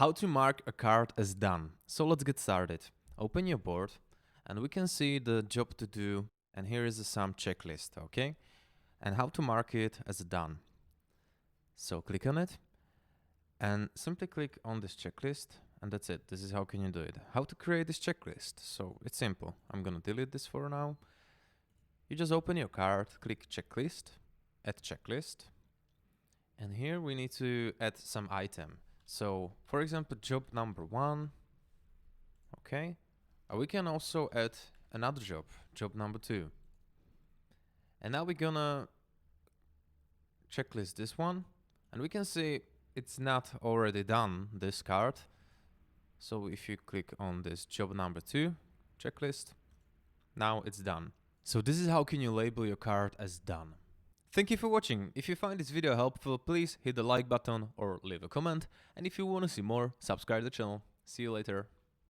How to mark a card as done. So let's get started. Open your board and we can see the job to do, and here is some checklist, okay? And how to mark it as done. So click on it and simply click on this checklist, and that's it. This is how can you do it. How to create this checklist. So it's simple. I'm gonna delete this for now. You just open your card, click checklist, add checklist, and here we need to add some item. So for example, job number 1, okay? We can also add another job, job number 2. And now we're gonna checklist this one, and we can see it's not already done, this card. So if you click on this job number 2 checklist, now it's done. So this is how can you label your card as done. Thank you for watching. If you find this video helpful, please hit the like button or leave a comment. And if you want to see more, subscribe to the channel. See you later.